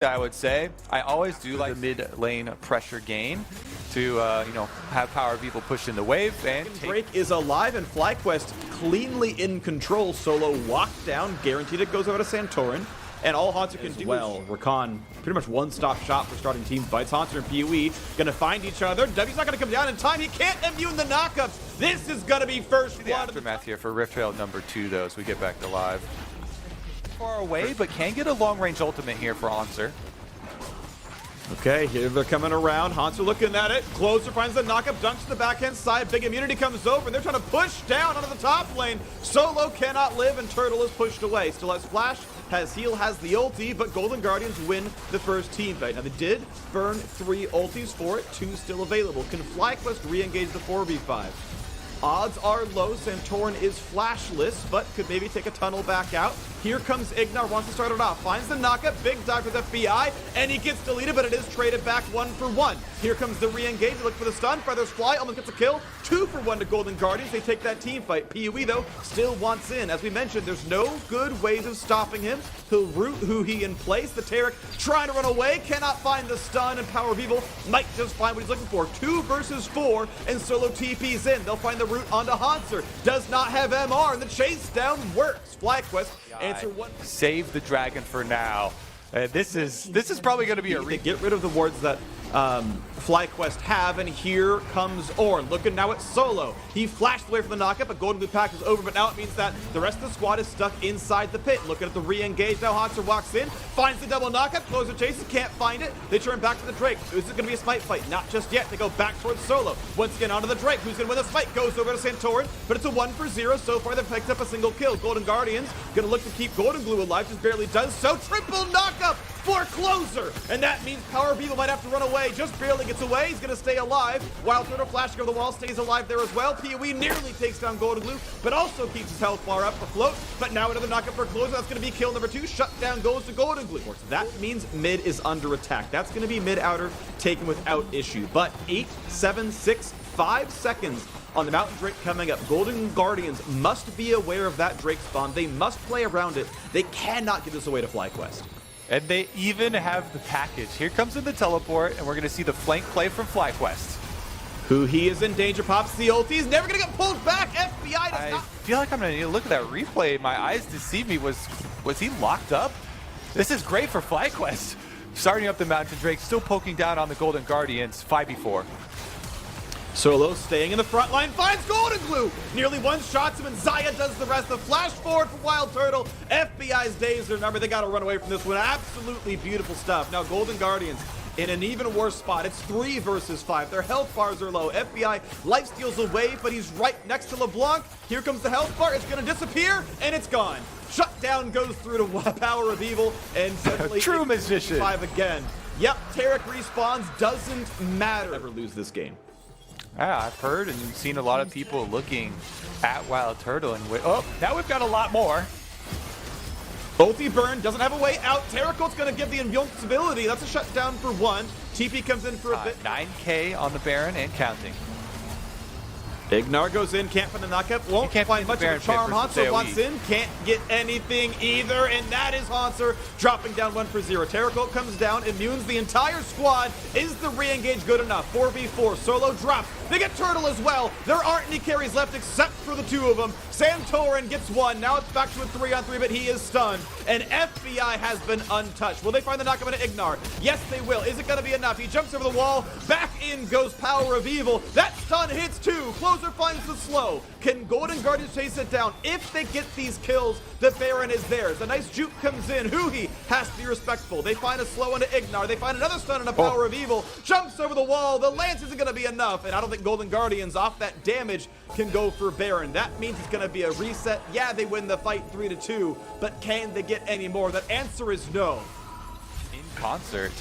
I would say. I always do like the mid lane pressure gain to, you know, have Power of Evil push in the wave and Drake is alive and FlyQuest cleanly in control. Solo walked down, guaranteed it goes over to Santorin. And all Haunter can do well. Rakan, pretty much one-stop shop for starting team fights. Haunter and PoE gonna find each other. W's not gonna come down in time. He can't immune the knockups. This is gonna be first the aftermath here for Rift Trail number 2 though, as we get back to live. Far away, but can get a long-range ultimate here for Haunter. Okay, here they're coming around. Haunter looking at it. Closer finds the knockup, dunks to the backhand side. Big immunity comes over, and they're trying to push down onto the top lane. Solo cannot live, and Turtle is pushed away. Still has Flash, has Heal, has the ulti, but Golden Guardians win the first team fight. Now, they did burn 3 ultis for it, 2 still available. Can FlyQuest re-engage the 4v5? Odds are low. Santorin is flashless, but could maybe take a tunnel back out. Here comes Ignar, wants to start it off. Finds the knockup, big dive with FBI, and he gets deleted, but it is traded back 1-for-1. Here comes the re-engage, look for the stun. Feathers fly, almost gets a kill. 2-for-1 to Golden Guardians. They take that team fight. PoE, though, still wants in. As we mentioned, there's no good ways of stopping him. He'll root Huhi in place. The Taric trying to run away, cannot find the stun, and Power of Evil might just find what he's looking for. 2 versus 4, and Solo TP's in. They'll find the route onto Haunter. Does not have MR, and the chase down works. FlyQuest answer one. Save the dragon for now. This is probably going to be a They get rid of the wards that FlyQuest have, and here comes Ornn. Looking now at Solo. He flashed away from the knockup, but Golden Blue Pack is over, but now it means that the rest of the squad is stuck inside the pit. Looking at the re-engage now, Haunter walks in, finds the double knockup, closer chases, can't find it. They turn back to the Drake. Is it going to be a smite fight? Not just yet. They go back towards Solo. Once again onto the Drake. Who's going to win the fight? Goes over to Santorin, but it's a 1-for-0. So far, they've picked up a single kill. Golden Guardians going to look to keep Golden Glue alive, just barely does so. Triple knockup for closer, and that means Power of Evil might have to run away. Just barely gets away. He's going to stay alive. Wild Turtle flashing over the wall, stays alive there as well. PoE nearly takes down Golden Glue, but also keeps his health bar up afloat. But now another knockup for closer. That's going to be kill number 2. Shut down goes to Golden Glue. That means mid is under attack. That's going to be mid outer taken without issue. But 8, 7, 6, 5 seconds on the Mountain Drake coming up. Golden Guardians must be aware of that Drake spawn. They must play around it. They cannot give this away to FlyQuest. And they even have the package. Here comes in the teleport, and we're going to see the flank play from FlyQuest. Huhi is in danger, pops the ult. He's never going to get pulled back. FBI does not. I feel like I'm going to need to look at that replay. My eyes deceive me. Was he locked up? This is great for FlyQuest. Starting up the Mountain Drake, still poking down on the Golden Guardians. 5v4. Solo staying in the front line, finds Golden Glue. Nearly one-shots him, and Zaya does the rest. The flash forward for Wild Turtle. FBI's days are numbered. They got to run away from this one. Absolutely beautiful stuff. Now Golden Guardians in an even worse spot. It's 3 versus 5. Their health bars are low. FBI life steals away, but he's right next to LeBlanc. Here comes the health bar. It's going to disappear, and it's gone. Shutdown goes through to Power of Evil, and suddenly true magician. 5 again. Yep, Taric respawns. Doesn't matter. Ever lose this game. Yeah, I've heard and seen a lot of people looking at Wild Turtle, and oh, now we've got a lot more. Ulti burn, doesn't have a way out. Terracote's going to give the invincibility. That's a shutdown for 1. TP comes in for a bit. 9k on the Baron and counting. Ignar goes in, can't find the knockup. Won't find much of a charm. Haunter wants in, can't get anything either, and that is Haunter dropping down 1-for-0. Terracote comes down, immunes the entire squad. Is the re-engage good enough? 4v4, Solo drops. They get Turtle as well. There aren't any carries left except for the 2 of them. Santorin gets 1. Now it's back to a 3-on-3, but he is stunned. And FBI has been untouched. Will they find the knockup into Ignar? Yes, they will. Is it going to be enough? He jumps over the wall. Back in goes Power of Evil. That stun hits 2. Closer finds the slow. Can Golden Guardians chase it down? If they get these kills, the Baron is theirs. A nice juke comes in. Huhi has to be respectful. They find a slow into Ignar. They find another stun into Power of Evil. Jumps over the wall. The lance isn't going to be enough. And I don't think Golden Guardians off that damage can go for Baron. That means it's going to be a reset. Yeah, they win the fight 3-2, but can they get any more? That answer is no. In concert,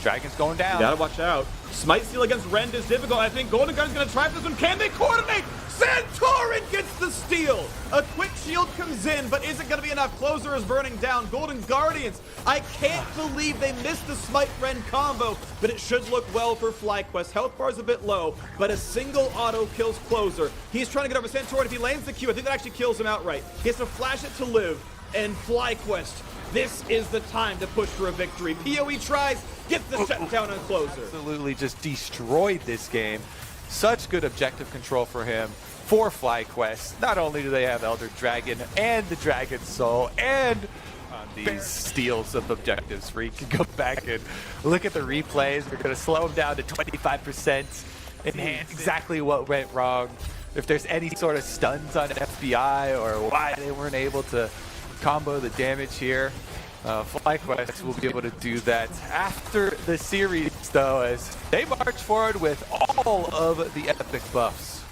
Dragon's going down. You gotta watch out. Smite steal against Rend is difficult. I think Golden Guardian's gonna try for this one. Can they coordinate? Santorin gets the steal. A quick shield comes in, but is it gonna be enough? Closer is burning down. Golden Guardians, I can't believe they missed the Smite Rend combo, but it should look well for FlyQuest. Health bar is a bit low, but a single auto kills Closer. He's trying to get over Santorin. If he lands the Q, I think that actually kills him outright. He has to flash it to live, and FlyQuest This is the time to push for a victory. PoE tries, gets the shutdown on closer. Absolutely just destroyed this game. Such good objective control for him. For FlyQuest, not only do they have Elder Dragon and the Dragon Soul and these steals of objectives where you can go back and look at the replays. We're going to slow them down to 25%, enhance exactly what went wrong. If there's any sort of stuns on FBI or why they weren't able to combo the damage here, FlyQuest will be able to do that after the series, though, as they march forward with all of the epic buffs.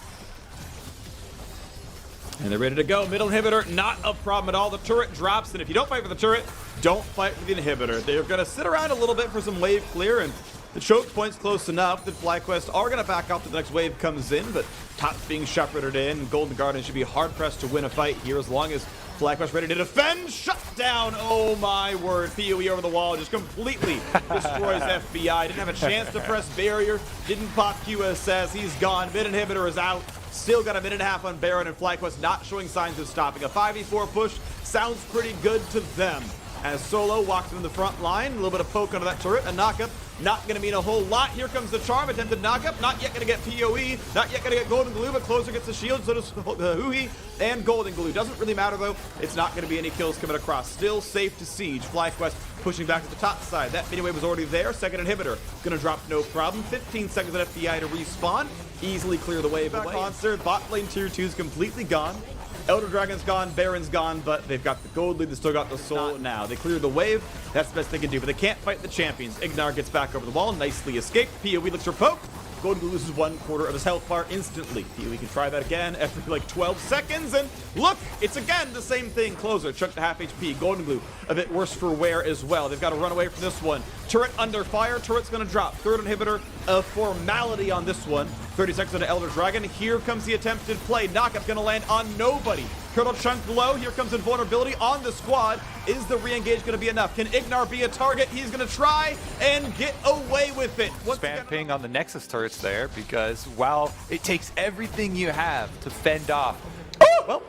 And they're ready to go. Middle inhibitor, not a problem at all. The turret drops, and if you don't fight for the turret, don't fight for the inhibitor. They're going to sit around a little bit for some wave clear, and the choke point's close enough that FlyQuest are going to back off till the next wave comes in, but top's being shepherded in. Golden Guardian should be hard-pressed to win a fight here as long as FlyQuest ready to defend. Shut down. Oh, my word. PoE over the wall just completely destroys FBI. Didn't have a chance to press barrier. Didn't pop QSS. He's gone. Mid inhibitor is out. Still got a minute and a half on Baron, and FlyQuest not showing signs of stopping. A 5v4 push sounds pretty good to them. As Solo walks into the front line, a little bit of poke onto that turret, a knockup, not going to mean a whole lot. Here comes the charm, attempted knockup, not yet going to get PoE, not yet going to get Golden Glue, but closer gets the shield, so does Huhi and Golden Glue. Doesn't really matter though, it's not going to be any kills coming across. Still safe to siege. FlyQuest pushing back to the top side. That mini wave was already there. Second inhibitor, going to drop no problem. 15 seconds at FBI to respawn. Easily clear the wave away. Monster, bot lane tier 2 is completely gone. Elder Dragon's gone, Baron's gone, but they've got the gold lead, they still got the soul now. They cleared the wave, that's the best they can do, but they can't fight the champions. Ignar gets back over the wall, nicely escaped. PoE looks for poke. Golden Glue loses 1/4 of his health bar instantly. PoE can try that again every like 12 seconds, and look, it's again the same thing. Closer, chuck to half HP. Golden Glue a bit worse for wear as well. They've got to run away from this one. Turret under fire, turret's gonna drop. Third inhibitor, a formality on this one. 30 seconds into Elder Dragon. Here comes the attempted play. Knockup gonna land on nobody. Turtle chunk below. Here comes invulnerability on the squad. Is the re-engage gonna be enough? Can Ignar be a target? He's gonna try and get away with it. Spam ping on the Nexus turrets there, because while it takes everything you have to fend off, well,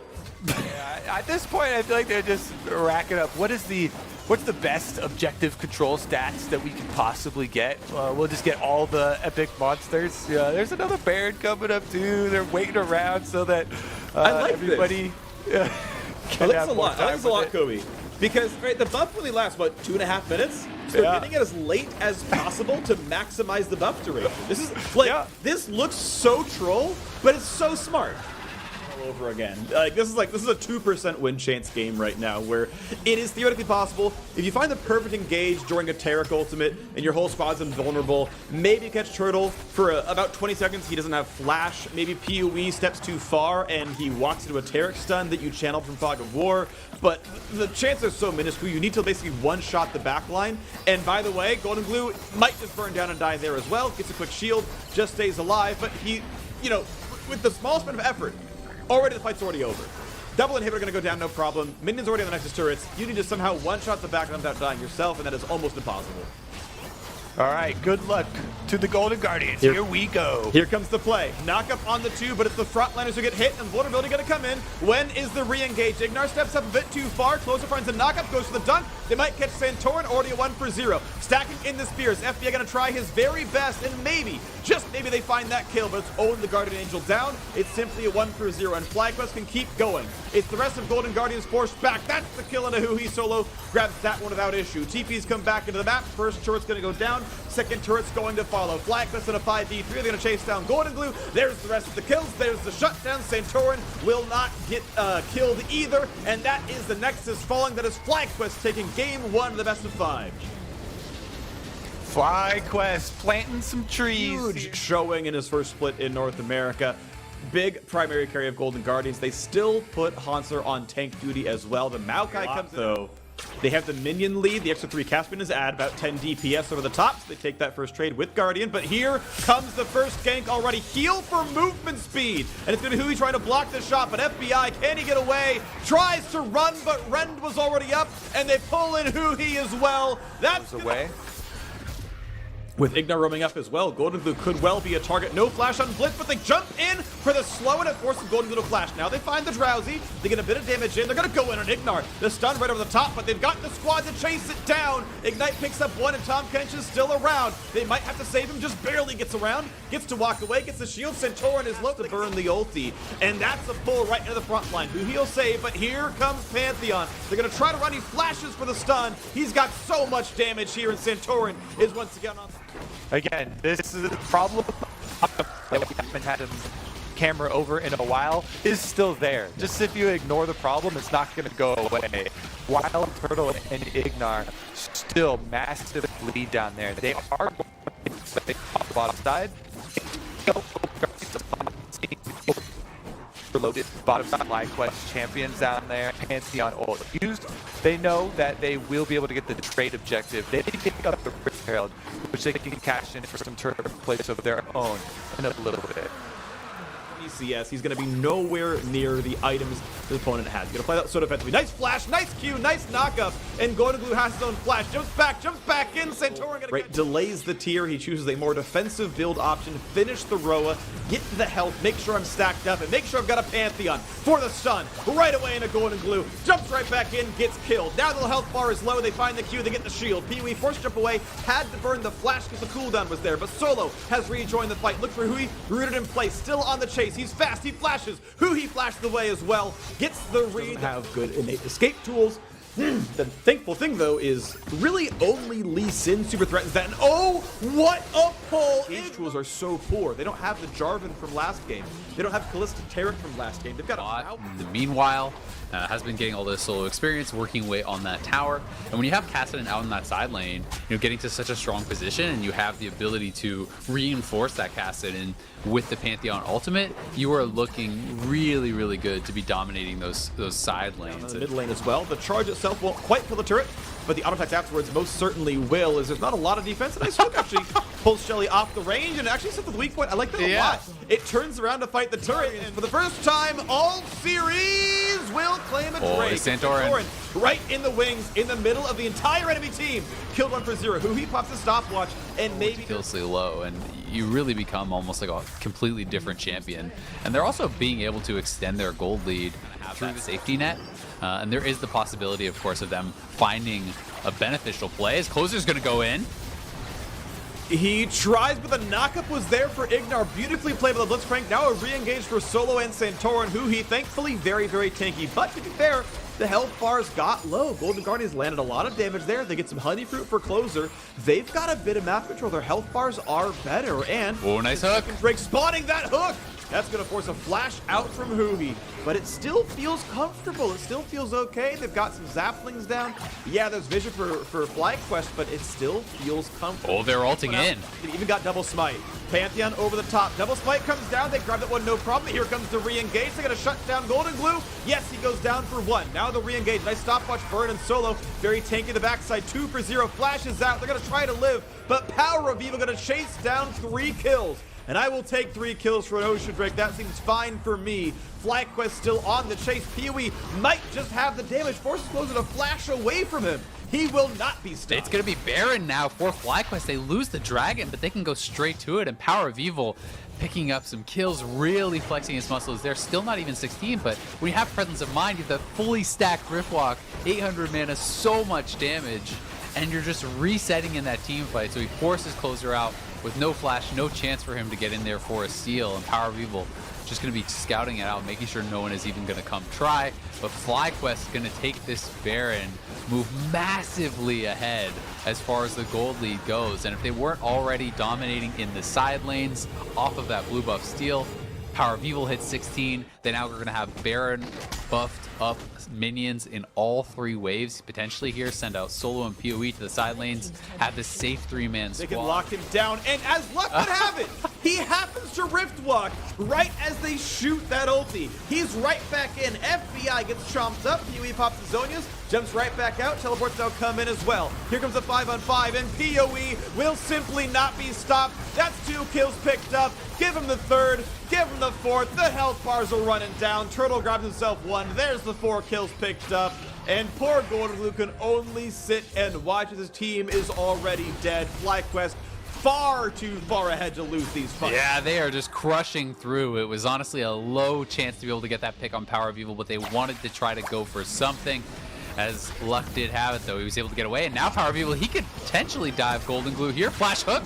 at this point I feel like they're just racking up. What's the best objective control stats that we can possibly get? We'll just get all the epic monsters. Yeah, there's another Baron coming up too. They're waiting around so that everybody can have more time. I like this a lot, Kobe. Because right, the buff really lasts, what, 2.5 minutes? So they're getting it as late as possible to maximize the buff duration. This is like, this looks so troll, but it's so smart. Over again. This is a 2% win chance game right now, where it is theoretically possible if you find the perfect engage during a Taric ultimate and your whole squad's invulnerable. Maybe catch Turtle for about 20 seconds. He doesn't have flash. Maybe PoE steps too far and he walks into a Taric stun that you channeled from Fog of War. But the chances are so minuscule. You need to basically one-shot the backline. And by the way, Golden Glue might just burn down and die there as well. Gets a quick shield, just stays alive. But he, you know, with the smallest amount of effort, already the fight's already over. Double inhibitor gonna go down, no problem. Minions already on the Nexus turrets. You need to somehow one-shot the back of them without dying yourself, and that is almost impossible. All right, good luck to the Golden Guardians. Here we go. Here comes the play. Knock up on the 2, but it's the frontliners who get hit, and vulnerability gonna come in. When is the re-engage? Ignar steps up a bit too far. Closer finds a knockup, goes for the dunk. They might catch Santorin, already a 1-for-0. Stacking in the spears. FBI gonna try his very best, and maybe, just maybe they find that kill, but it's only the Guardian Angel down. It's simply a 1-for-0, and FlyQuest can keep going. It's the rest of Golden Guardians forced back. That's the kill on a Huhi. Solo grabs that one without issue. TP's come back into the map. First turret's gonna go down. Second turret's going to follow. FlyQuest in a 5v3. They're going to chase down Golden Glue. There's the rest of the kills. There's the shutdown. Santorin will not get killed either. And that is the Nexus falling. That is FlyQuest taking game 1 of the best of 5. FlyQuest planting some trees. Huge showing in his first split in North America. Big primary carry of Golden Guardians. They still put Hansler on tank duty as well. The Maokai comes though. They have the minion lead. The extra 3 Caspian is add about 10 DPS over the top, so they take that first trade with Guardian. But here comes the first gank already. Heal for movement speed. And it's going to be Huhi trying to block the shot, but FBI, can he get away? Tries to run, but Rend was already up, and they pull in Huhi as well. That's away. With Ignar roaming up as well, Golden Glue could well be a target. No flash on Blitz, but they jump in for the slow and it forces Golden Glue to flash. Now they find the Drowsy, they get a bit of damage in, they're gonna go in on Ignar. The stun right over the top, but they've got the squad to chase it down. Ignite picks up one and Tom Kench is still around. They might have to save him, just barely gets around, gets to walk away, gets the shield. Centauran is low to burn the ulti, and that's a pull right into the front line. He'll save, but here comes Pantheon. They're gonna try to run, he flashes for the stun. He's got so much damage here, and Centauran is once again on. Again, this is a problem that we haven't had him camera over in a while is still there. Just if you ignore the problem, it's not going to go away. Wild Turtle and Ignar still massive lead down there. They are going to play off the bottom side. Loaded bottom side FlyQuest champions down there, Pantheon ult used. They know that they will be able to get the trade objective. They pick up the Rift Herald, which they can cash in for some turret plays of their own in a little bit. LCS, he's going to be nowhere near the items the opponent has. Going to play that so defensively. Nice flash, nice Q, nice knockup, and Golden Glue has his own flash. Jumps back in. Centauran going to delays the tier. He chooses a more defensive build option. Finish the Roa, get to the health, make sure I'm stacked up, and make sure I've got a Pantheon for the stun. Right away into Golden Glue, jumps right back in, gets killed. Now the health bar is low. They find the Q, they get the shield. Pee-wee forced jump away, had to burn the flash because the cooldown was there, but Solo has rejoined the fight. Look for Hui, rooted in place, still on the chase. He's fast, he flashes. Hui flashed the way as well. Gets the read. Have good innate escape tools. The thankful thing though is really only Lee Sin super threatens that. And oh, what a pull! Engage tools are so poor. They don't have the Jarvan from last game. They don't have Callista Taric from last game. They've got a meanwhile, has been getting all this solo experience, working away on that tower. And when you have Kassadin out in that side lane, getting to such a strong position, and you have the ability to reinforce that Kassadin with the Pantheon ultimate, you are looking really, really good to be dominating those side lanes. The mid lane as well. The charge itself won't quite kill the turret, but the auto attacks afterwards most certainly will, as there's not a lot of defense. And nice hook actually pulls Shelly off the range and actually sets the weak point. I like that a lot. It turns around to fight the turret, and for the first time all series will claim a Drake. Centauran right in the wings, in the middle of the entire enemy team. Killed one for 0. Hui pops the stopwatch and maybe ridiculously low, and you really become almost like a completely different champion. And they're also being able to extend their gold lead through the safety net. And there is the possibility, of course, of them finding a beneficial play. His closer's going to go in. He tries, but the knockup was there for Ignar. Beautifully played by the Blitzcrank. Now a re-engage for Solo and Centauran, who he thankfully very, very tanky. But to be fair, the health bars got low. Golden Guardians landed a lot of damage there. They get some honey fruit for closer. They've got a bit of map control. Their health bars are better. And oh, nice hook. Drake spotting that hook. That's going to force a flash out from Hui, but it still feels comfortable. It still feels okay. They've got some zaplings down. Yeah, there's vision for FlyQuest, but it still feels comfortable. Oh, they're ulting in. They even got double smite. Pantheon over the top. Double smite comes down. They grab that one, no problem. Here comes the re-engage. They're going to shut down Golden Glue. Yes, he goes down for 1. Now the re-engage. Nice stopwatch burn and Solo. Very tanky the backside. 2 for 0. Flashes out. They're going to try to live, but Power of Evil going to chase down 3 kills. And I will take 3 kills for an Ocean Drake. That seems fine for me. FlyQuest still on the chase. Pee-wee might just have the damage. Forces Closer to flash away from him. He will not be stopped. It's going to be Baron now for FlyQuest. They lose the Dragon, but they can go straight to it. And Power of Evil picking up some kills, really flexing his muscles. They're still not even 16, but when you have presence of mind, you have the fully stacked Riftwalk, 800 mana, so much damage, and you're just resetting in that team fight. So he forces Closer out with no flash, no chance for him to get in there for a steal, and Power of Evil just going to be scouting it out, making sure no one is even going to come try. But FlyQuest is going to take this Baron, move massively ahead as far as the gold lead goes. And if they weren't already dominating in the side lanes off of that blue buff steal, Power of Evil hits 16. They now are going to have Baron buffed up minions in all 3 waves. Potentially here, send out Solo and PoE to the side lanes, have this safe 3-man squad. They can lock him down, and as luck would have it, he happens to Rift Walk right as they shoot that ulti. He's right back in. FBI gets chomped up. PoE pops the Zonias, jumps right back out. Teleports now come in as well. Here comes a 5-on-5, and PoE will simply not be stopped. That's 2 kills picked up. Give him the 3rd, give him the 4th. The health bars are running down. Turtle grabs himself 1. There's the 4 kills picked up. And poor Golden Glue can only sit and watch as his team is already dead. FlyQuest far too far ahead to lose these fights. Yeah, they are just crushing through. It was honestly a low chance to be able to get that pick on Power of Evil, but they wanted to try to go for something. As luck did have it, though, he was able to get away. And now Power of Evil, he could potentially dive Golden Glue here. Flash hook.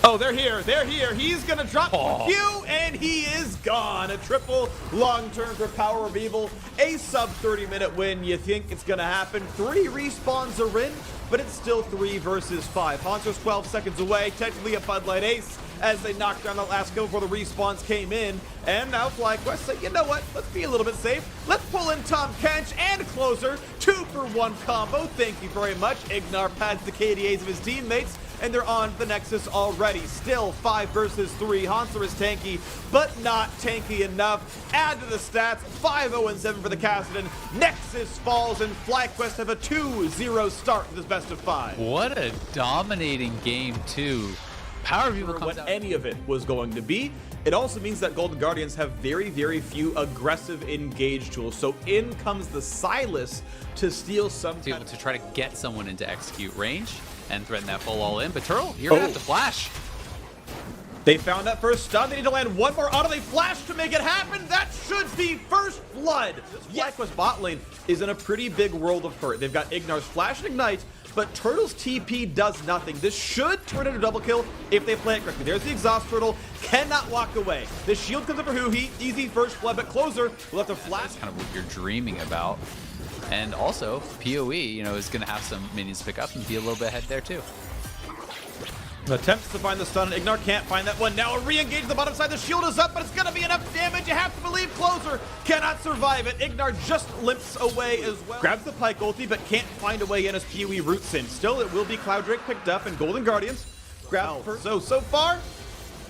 Oh, they're here. They're here. He's going to drop the Q, and he is gone. A triple long-term for Power of Evil. A sub 30-minute win. You think it's going to happen. 3 respawns are in, but it's still 3 versus 5. Haunter's 12 seconds away. Technically a Bud Light ace as they knocked down that last kill before the respawns came in. And now FlyQuest say, you know what? Let's be a little bit safe. Let's pull in Tom Kench and Closer. 2-for-1 combo. Thank you very much. Ignar pads the KDAs of his teammates, and they're on the Nexus already. Still 5 versus 3. Haunter is tanky, but not tanky enough. Add to the stats, 5-0-7 for the Kassadin. Nexus falls, and FlyQuest have a 2-0 start with this best of 5. What a dominating game, too. Power of Evil comes What out. any of it was going to be. It also means that Golden Guardians have very, very few aggressive engage tools. So in comes the Silas to steal some To be able to try to get someone into execute range and threaten that full all in. But Turtle, you're going to have to flash. They found that first stun. They need to land one more auto. They flash to make it happen. That should be first blood. Yes. FlyQuest bot lane is in a pretty big world of hurt. They've got Ignar's flash and ignite, but Turtle's TP does nothing. This should turn into a double kill if they play it correctly. There's the exhaust. Turtle cannot walk away. The shield comes up for Huhi. Easy first blood, but Closer will have to flash. That's kind of what you're dreaming about. And also, PoE, you know, is going to have some minions pick up and be a little bit ahead there, too. Attempts to find the stun. Ignar can't find that one. Now a re-engage the bottom side. The shield is up, but it's going to be enough damage. You have to believe Closer cannot survive it. Ignar just limps away as well. Grabs the Pike ulti, but can't find a way in as PoE roots in. Still, it will be Cloud Drake picked up, and Golden Guardians grab first. So far,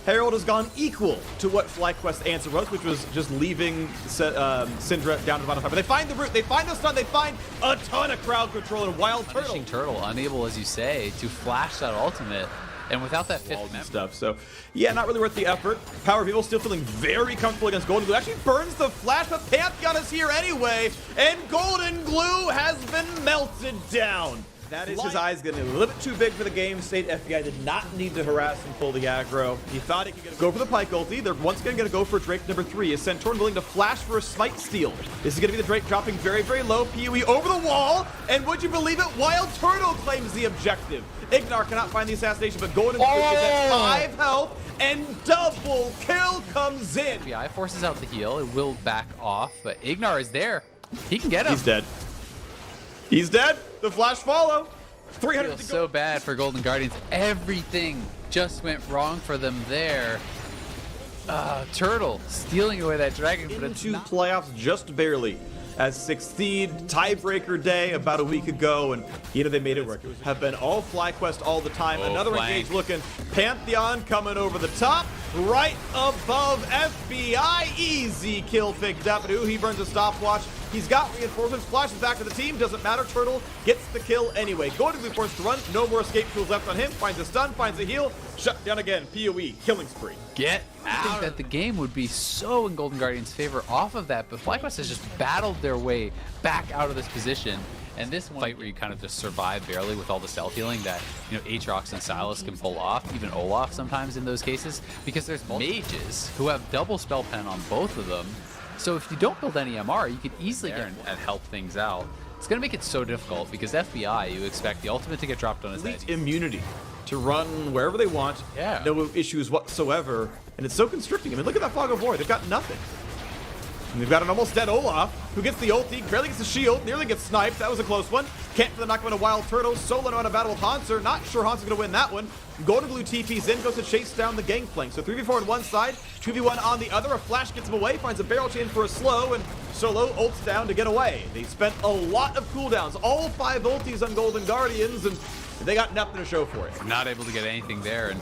Herald has gone equal to what FlyQuest's answer was, which was just leaving Syndra down to the bottom side. But they find the root, they find the stun, they find a ton of crowd control, and Wild Turtle. Turtle, unable, as you say, to flash that ultimate. And without that fifth member stuff, so yeah, not really worth the effort. Power of Evil still feeling very comfortable against Golden Glue. Actually burns the flash, but Pantheon is here anyway, and Golden Glue has been melted down. That is his eyes getting a little bit too big for the game state. FBI did not need to harass and pull the aggro. He thought he could go for the Pike ulti. They're once again going to go for Drake number 3. Is Centauran willing to flash for a smite steal? This is going to be the Drake dropping very, very low. PoE over the wall, and would you believe it? Wild Turtle claims the objective. Ignar cannot find the assassination, but Golden Glue is at 5 health, and double kill comes in. FBI forces out the heal. It will back off, but Ignar is there. He can get him. He's dead. He's dead. The flash follow. 300 Feels to go. so bad for Golden Guardians. Everything just went wrong for them there. Turtle stealing away that dragon, but it's Into not. playoffs just barely. As 16 tiebreaker day about a week ago, and you know they made it work. It have been all FlyQuest all the time. Oh, Another flank. engage looking. Pantheon coming over the top, right above FBI. Easy kill picked up, but he burns a stopwatch. He's got reinforcements, flashes back to the team, doesn't matter. Turtle gets the kill anyway. Golden Glue forced to run, no more escape tools left on him. Finds a stun, finds a heal, shut down again. PoE, killing spree. Get out. I think that the game would be so in Golden Guardians' favor off of that, but FlyQuest has just battled their way back out of this position. And this one fight where you kind of just survive barely with all the stealth healing that, you know, Aatrox and Silas can pull off, even Olaf sometimes in those cases, because there's mages who have double spell pen on both of them. So if you don't build any MR, you could easily get and help things out. It's going to make it so difficult because FBI, you expect the ultimate to get dropped on his head. Elite immunity to run wherever they want. Yeah. No issues whatsoever. And it's so constricting. I mean, look at that Fog of War. They've got nothing. And they've got an almost dead Olaf, who gets the ulti, barely gets the shield, nearly gets sniped. That was a close one. Can't for the knockdown of Wild Turtle. Solo on a battle with Haunter. Not sure Haunter's going to win that one. Golden Glue TP's in, goes to chase down the gangplank. So 3v4 on one side, 2v1 on the other. A flash gets him away, finds a barrel chain for a slow, and Solo ults down to get away. They spent a lot of cooldowns, all 5 ultis on Golden Guardians, and they got nothing to show for it. Not able to get anything there, and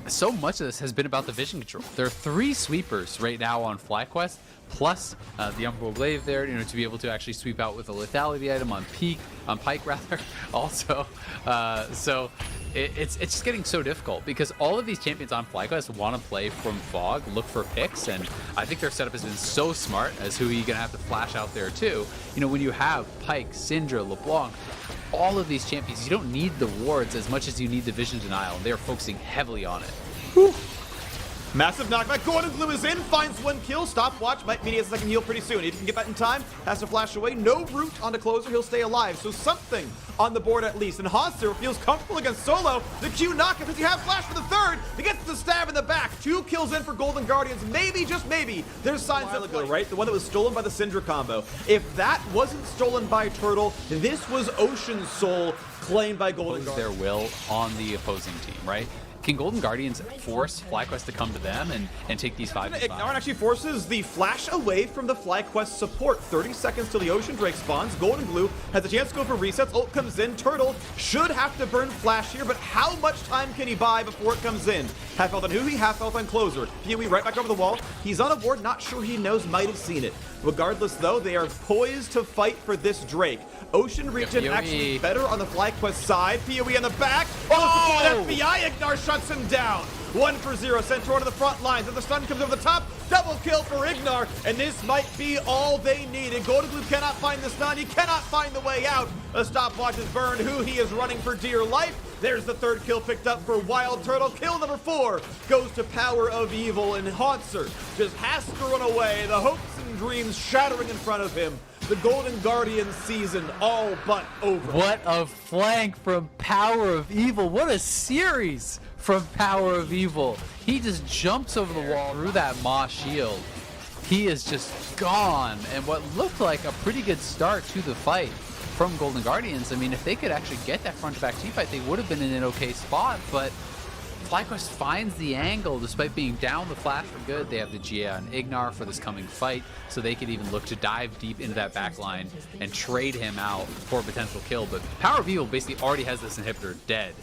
so much of this has been about the vision control. There are 3 sweepers right now on FlyQuest, plus the Umbral Glaive there, you know, to be able to actually sweep out with a lethality item on Pike rather. Also, so it's just getting so difficult because all of these champions on FlyQuest want to play from Fog, look for picks, and I think their setup has been so smart as who you're gonna have to flash out there too. You know, when you have Pike, Syndra, LeBlanc, all of these champions, you don't need the wards as much as you need the vision denial, and they're focusing heavily on it. Massive knockback. Golden Glue is in, finds one kill. Stopwatch might mean he has a second heal pretty soon. If he can get that in time, has to flash away. No root onto closer, he'll stay alive. So something on the board at least. And Hanser feels comfortable against Solo. The Q knockup, does he have flash for the third? He gets the stab in the back. 2 kills in for Golden Guardians. Maybe, just maybe, there's signs of ago, right? The one that was stolen by the Syndra combo. If that wasn't stolen by Turtle, this was Ocean Soul claimed by Golden Guardians. Their will on the opposing team, right? Can Golden Guardians force FlyQuest to come to them and take these 5v5? Ignar actually forces the flash away from the FlyQuest support. 30 seconds till the Ocean Drake spawns. Golden Glue has a chance to go for resets. Ult comes in. Turtle should have to burn flash here, but how much time can he buy before it comes in? Half health on Huhi, half health on Closer. PoE right back over the wall. He's on a board, not sure he knows, might have seen it. Regardless, though, they are poised to fight for this Drake. Ocean region actually better on the FlyQuest side. PoE in the back. Oh! FBI, Ignar shuts him down. 1 for 0. Centaur to the front lines. And the stun comes over the top. Double kill for Ignar. And this might be all they needed. Golden Glue cannot find the stun. He cannot find the way out. A stopwatch is burned. He is running for dear life. There's the third kill picked up for Wild Turtle. Kill number 4 goes to Power of Evil. And Hanser just has to run away. The hopes and dreams shattering in front of him. The Golden Guardian season all but over. What a flank from Power of Evil. What a series from Power of Evil. He just jumps over the wall through that Moss shield. He is just gone. And what looked like a pretty good start to the fight from Golden Guardians. I mean, if they could actually get that front-to-back team fight, they would have been in an okay spot, but FlyQuest finds the angle despite being down the flash for good. They have the GA on Ignar for this coming fight, so they could even look to dive deep into that back line and trade him out for a potential kill. But Power of Evil basically already has this inhibitor dead,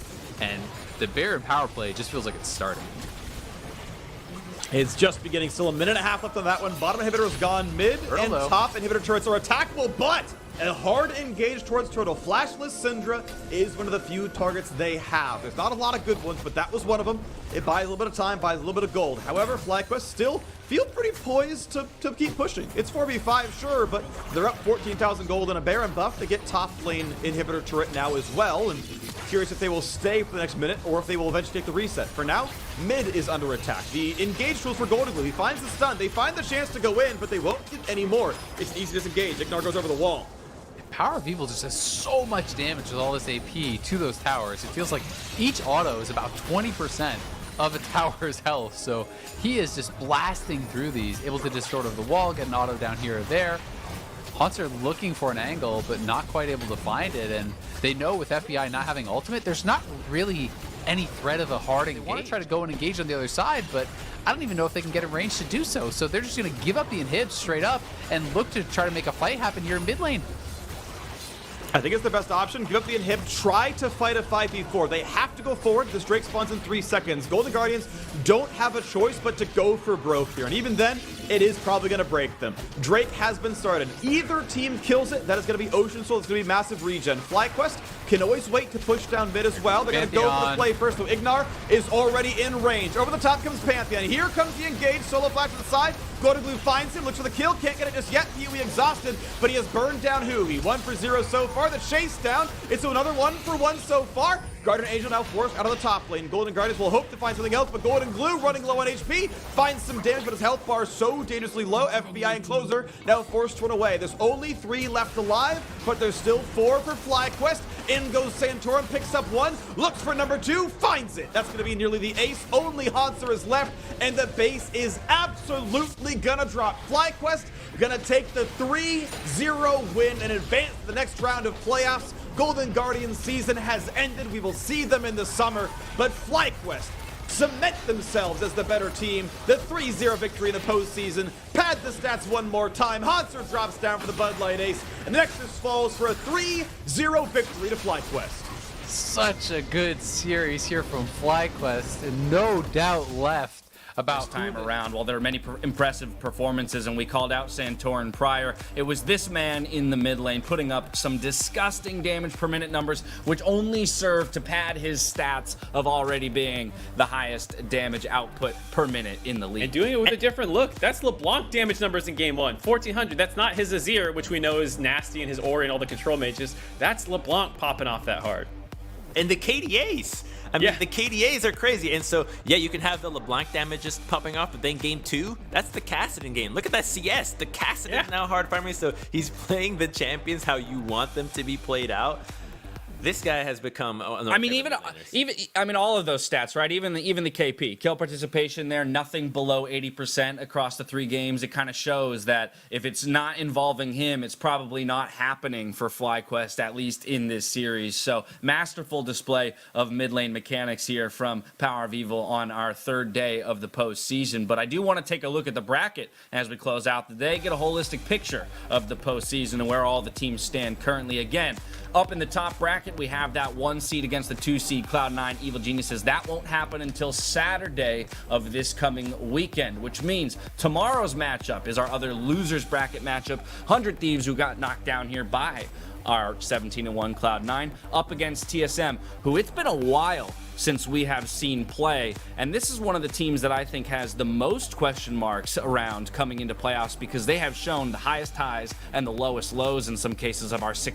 and the Baron power play just feels like it's starting. It's just beginning. Still a minute and a half left on that one. Bottom inhibitor is gone. Mid and top inhibitor turrets are attackable, but a hard engage towards Turtle. Flashless Syndra is one of the few targets they have. There's not a lot of good ones, but that was one of them. It buys a little bit of time, buys a little bit of gold. However, FlyQuest still feel pretty poised to keep pushing. It's 4v5, sure, but they're up 14,000 gold and a Baron buff to get top lane inhibitor turret now as well. And curious if they will stay for the next minute or if they will eventually take the reset. For now, mid is under attack. The engage tools for Golden Glue. He finds the stun. They find the chance to go in, but they won't get any more. It's easy to disengage. Ignar goes over the wall. Power of Evil just does so much damage with all this AP to those towers. It feels like each auto is about 20% of a tower's health. So he is just blasting through these, able to just sort of the wall, get an auto down here or there. Hanser looking for an angle, but not quite able to find it. And they know with FBI not having ultimate, there's not really any threat of a hard engage. They want to try to go and engage on the other side, but I don't even know if they can get in range to do so. So they're just going to give up the inhib straight up and look to try to make a fight happen here in mid lane. I think it's the best option. Give up the inhib. Try to fight a 5v4. They have to go forward. This Drake spawns in 3 seconds. Golden Guardians don't have a choice but to go for broke here. And even then, it is probably going to break them. Drake has been started. Either team kills it. That is going to be Ocean Soul. It's going to be massive regen. FlyQuest can always wait to push down mid as well. They're going to go for the play first. So Ignar is already in range. Over the top comes Pantheon. Here comes the engage. Solo flash to the side. Golden Glue finds him. Looks for the kill. Can't get it just yet. PoE exhausted, but he has burned down Huhi. 1 for 0 so far. The chase down. It's another 1 for 1 so far. Guardian Angel now forced out of the top lane. Golden Guardians will hope to find something else, but Golden Glue running low on HP finds some damage, but his health bar is so dangerously low. FBI and Closer now forced to run away. There's only 3 left alive, but there's still 4 for FlyQuest. In goes Santorum, picks up 1, looks for number 2, finds it. That's going to be nearly the ace. Only Hanser is left, and the base is absolutely going to drop. FlyQuest going to take the 3-0 win and advance to the next round of playoffs. Golden Guardian season has ended. We will see them in the summer, but FlyQuest cement themselves as the better team. The 3-0 victory in the postseason. Pad the stats one more time. Hanser drops down for the Bud Light ace, and Nexus falls for a 3-0 victory to FlyQuest. Such a good series here from FlyQuest, and no doubt left about this time around. While there are many impressive performances, and we called out Santorin prior, it was this man in the mid lane putting up some disgusting damage per minute numbers, which only serve to pad his stats of already being the highest damage output per minute in the league. And doing it with a different look. That's LeBlanc damage numbers in game 1, 1400. That's not his Azir, which we know is nasty, and his Ori and all the control mages. That's LeBlanc popping off that hard. And the KDAs. I mean, the KDAs are crazy. And so, yeah, you can have the LeBlanc damage just popping off, but then game 2, that's the Kassadin game. Look at that CS. The Kassadin is now hard farming, so he's playing the champions how you want them to be played out. This guy has become. I mean, even all of those stats, right? Even the KP kill participation there, nothing below 80% across the 3 games. It kind of shows that if it's not involving him, it's probably not happening for FlyQuest, at least in this series. So masterful display of mid lane mechanics here from Power of Evil on our 3rd day of the postseason. But I do want to take a look at the bracket as we close out the day, get a holistic picture of the postseason and where all the teams stand currently. Again, up in the top bracket, we have that 1 seed against the 2 seed Cloud9 Evil Geniuses. That won't happen until Saturday of this coming weekend, which means tomorrow's matchup is our other losers bracket matchup. 100 Thieves, who got knocked down here by our 17-1 Cloud9, up against TSM, who it's been a while since we have seen play, and this is one of the teams that I think has the most question marks around coming into playoffs, because they have shown the highest highs and the lowest lows in some cases of our 6